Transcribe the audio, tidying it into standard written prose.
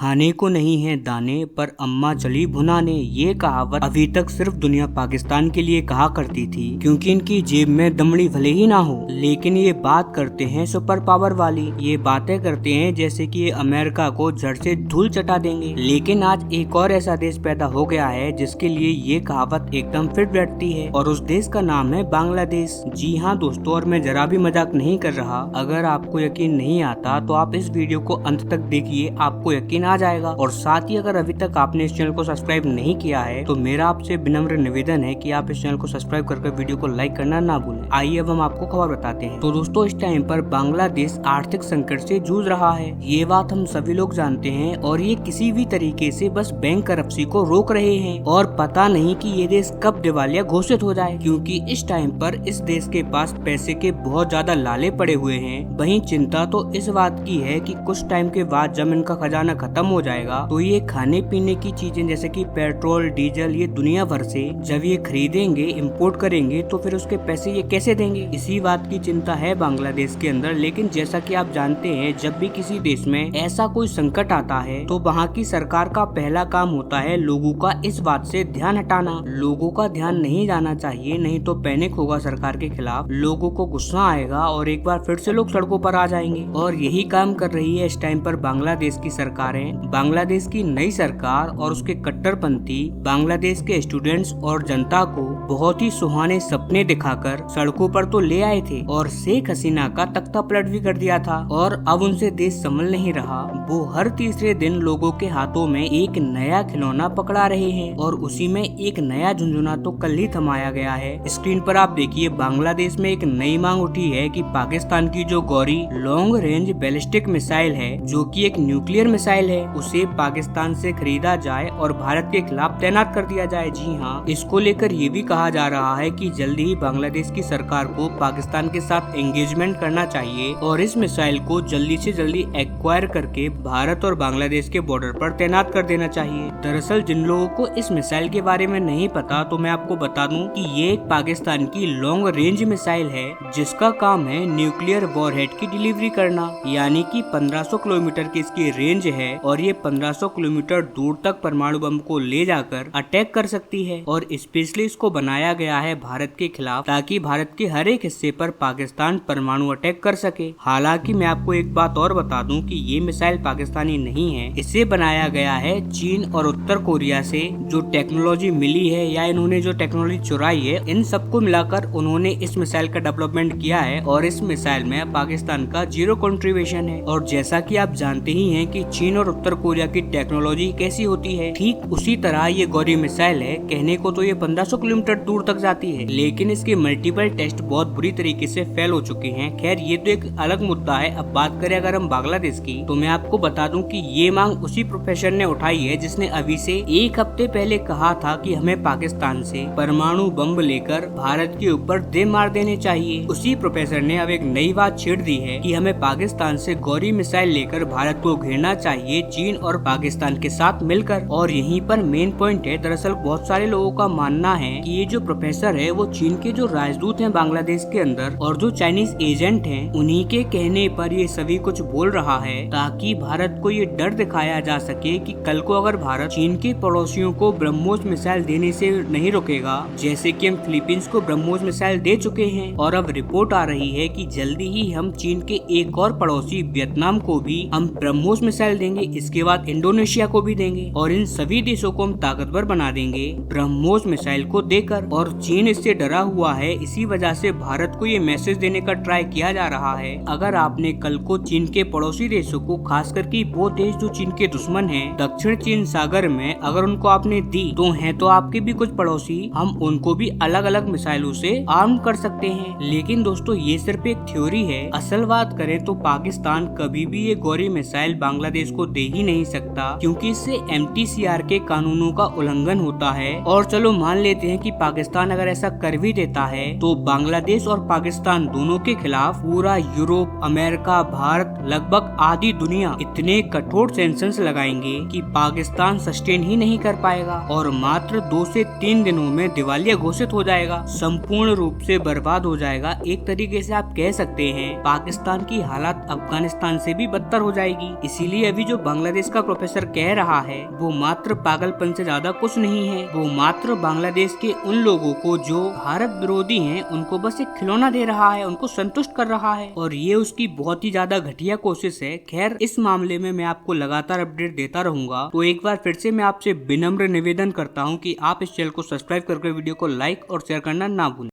खाने को नहीं है दाने पर अम्मा चली भुनाने। ये कहावत अभी तक सिर्फ दुनिया पाकिस्तान के लिए कहा करती थी, क्योंकि इनकी जेब में दमड़ी भले ही ना हो, लेकिन ये बात करते हैं सुपर पावर वाली। ये बातें करते हैं जैसे कि ये अमेरिका को जड़ से धूल चटा देंगे। लेकिन आज एक और ऐसा देश पैदा हो गया है जिसके लिए ये कहावत एकदम फिट बैठती है, और उस देश का नाम है बांग्लादेश। जी हाँ दोस्तों, और मैं जरा भी मजाक नहीं कर रहा। अगर आपको यकीन नहीं आता तो आप इस वीडियो को अंत तक देखिए, आपको यकीन आ जाएगा। और साथ ही अगर अभी तक आपने इस चैनल को सब्सक्राइब नहीं किया है तो मेरा आपसे विनम्र निवेदन है कि आप इस चैनल को सब्सक्राइब करके वीडियो को लाइक करना ना भूलें। आइए अब हम आपको खबर बताते हैं। तो दोस्तों, इस टाइम पर बांग्लादेश आर्थिक संकट से जूझ रहा है, ये बात हम सभी लोग जानते हैं, और ये किसी भी तरीके से बस बैंक करप्सी को रोक रहे हैं। और पता नहीं कि ये देश कब दिवालिया घोषित हो जाए, क्योंकि इस टाइम पर इस देश के पास पैसे के बहुत ज्यादा लाले पड़े हुए हैं। वहीं चिंता तो इस बात की है कि कुछ टाइम के बाद जब इनका खजाना खत्म हो जाएगा तो ये खाने पीने की चीजें जैसे कि पेट्रोल, डीजल, ये दुनिया भर से जब ये खरीदेंगे, इंपोर्ट करेंगे, तो फिर उसके पैसे ये कैसे देंगे, इसी बात की चिंता है बांग्लादेश के अंदर। लेकिन जैसा कि आप जानते हैं, जब भी किसी देश में ऐसा कोई संकट आता है तो वहाँ की सरकार का पहला काम होता है लोगों का इस बात से ध्यान हटाना। लोगों का ध्यान नहीं जाना चाहिए, नहीं तो पैनिक होगा सरकार के खिलाफ, लोगों को गुस्सा आएगा और एक बार फिर से लोग सड़कों पर आ जाएंगे। और यही काम कर रही है इस टाइम पर बांग्लादेश की सरकारें। बांग्लादेश की नई सरकार और उसके कट्टरपंथी बांग्लादेश के स्टूडेंट्स और जनता को बहुत ही सुहाने सपने दिखाकर सड़कों पर तो ले आए थे, और शेख हसीना का तख्ता पलट भी कर दिया था। और अब उनसे देश संभल नहीं रहा। वो हर तीसरे दिन लोगों के हाथों में एक नया खिलौना पकड़ा रहे हैं, और उसी में एक नया झुंझुना तो कल ही थमाया गया है। स्क्रीन पर आप देखिए, बांग्लादेश में एक नई मांग उठी है कि पाकिस्तान की जो Gauri long range ballistic missile है, जो कि एक न्यूक्लियर मिसाइल है, उसे पाकिस्तान से खरीदा जाए और भारत के खिलाफ तैनात कर दिया जाए। जी हाँ, इसको लेकर ये भी कहा जा रहा है कि जल्दी ही बांग्लादेश की सरकार को पाकिस्तान के साथ एंगेजमेंट करना चाहिए और इस मिसाइल को जल्दी से जल्दी एक्वायर करके भारत और बांग्लादेश के बॉर्डर पर तैनात कर देना चाहिए। दरअसल जिन लोगों को इस मिसाइल के बारे में नहीं पता, तो मैं आपको बता दूं कि ये एक पाकिस्तान की लॉन्ग रेंज मिसाइल है, जिसका काम है न्यूक्लियर वॉरहेड की डिलीवरी करना। यानी कि 1500 किलोमीटर की इसकी रेंज है, और ये 1500 किलोमीटर दूर तक परमाणु बम को ले जाकर अटैक कर सकती है। और स्पेशली इसको बनाया गया है भारत के खिलाफ, ताकि भारत के हर एक हिस्से पर पाकिस्तान परमाणु अटैक कर सके। हालांकि मैं आपको एक बात और बता दूं कि ये मिसाइल पाकिस्तानी नहीं है, इसे बनाया गया है चीन और उत्तर कोरिया से। जो टेक्नोलॉजी मिली है या इन्होंने जो टेक्नोलॉजी चुराई है, इन सबको मिलाकर उन्होंने इस मिसाइल का डेवलपमेंट किया है, और इस मिसाइल में पाकिस्तान का 0 कंट्रीब्यूशन है। और जैसा कि आप जानते ही हैं कि चीन और उत्तर कोरिया की टेक्नोलॉजी कैसी होती है, ठीक उसी तरह ये गौरी मिसाइल है। कहने को तो ये 1500 किलोमीटर दूर तक जाती है, लेकिन इसके मल्टीपल टेस्ट बहुत बुरी तरीके से फेल हो चुके हैं। खैर, ये तो एक अलग मुद्दा है। अब बात करें अगर हम बांग्लादेश की, तो मैं आपको बता दूं कि ये मांग उसी प्रोफेसर ने उठाई है जिसने अभी से एक हफ्ते पहले कहा था कि हमें पाकिस्तान से परमाणु बम लेकर भारत के ऊपर दे मार देने चाहिए। उसी प्रोफेसर ने अब एक नई बात छेड़ दी है कि हमें पाकिस्तान से गौरी मिसाइल लेकर भारत को घेरना चाहिए, चीन और पाकिस्तान के साथ मिलकर। और यहीं पर मेन पॉइंट है। दरअसल बहुत सारे लोगों का मानना है कि ये जो प्रोफेसर है वो चीन के जो राजदूत हैं बांग्लादेश के अंदर, और जो चाइनीज एजेंट हैं, उन्हीं के कहने पर ये सभी कुछ बोल रहा है, ताकि भारत को ये डर दिखाया जा सके कि कल को अगर भारत चीन के पड़ोसियों को ब्रह्मोस मिसाइल देने से नहीं रोकेगा, जैसे कि हम फिलीपींस को ब्रह्मोस मिसाइल दे चुके हैं, और अब रिपोर्ट आ रही है कि जल्दी ही हम चीन के एक और पड़ोसी वियतनाम को भी हम ब्रह्मोस मिसाइल देंगे, इसके बाद इंडोनेशिया को भी देंगे, और इन सभी देशों को हम ताकतवर बना देंगे ब्रह्मोस मिसाइल को देकर। और चीन इससे डरा हुआ है, इसी वजह से भारत को ये मैसेज देने का ट्राई किया जा रहा है। अगर आपने कल को चीन के पड़ोसी देशों को, खासकर कि वो देश जो चीन के दुश्मन हैं दक्षिण चीन सागर में, अगर उनको आपने दी तो हैं तो आपके भी कुछ पड़ोसी, हम उनको भी अलग अलग मिसाइलों से आर्म कर सकते हैं। लेकिन दोस्तों, ये सिर्फ एक थ्योरी है। असल बात करें तो पाकिस्तान कभी भी ये गौरी मिसाइल बांग्लादेश को दे ही नहीं सकता, क्योंकि इससे MTCR के कानूनों का उल्लंघन होता है। और चलो मान लेते हैं कि पाकिस्तान अगर ऐसा कर भी देता है, तो बांग्लादेश और पाकिस्तान दोनों के खिलाफ पूरा यूरोप, अमेरिका, भारत, लगभग आधी दुनिया इतने कठोर सैंक्शंस लगाएंगे कि पाकिस्तान सस्टेन ही नहीं कर पाएगा, और मात्र 2 से 3 दिनों में दिवालिया घोषित हो जाएगा, संपूर्ण रूप से बर्बाद हो जाएगा। एक तरीके से आप कह सकते हैं पाकिस्तान की हालत अफगानिस्तान से भी बदतर हो जाएगी। इसीलिए अभी जो बांग्लादेश का प्रोफेसर कह रहा है वो मात्र पागलपन से ज्यादा कुछ नहीं है। वो मात्र बांग्लादेश के उन लोगों को जो भारत विरोधी हैं उनको बस एक खिलौना दे रहा है, उनको संतुष्ट कर रहा है और ये उसकी बहुत ही ज्यादा घटिया कोशिश है। खैर इस मामले में मैं आपको लगातार अपडेट देता रहूंगा। तो एक बार फिर से मैं आपसे विनम्र निवेदन करता हूँ कि आप इस चैनल को सब्सक्राइब करके वीडियो को लाइक और शेयर करना ना भूलें।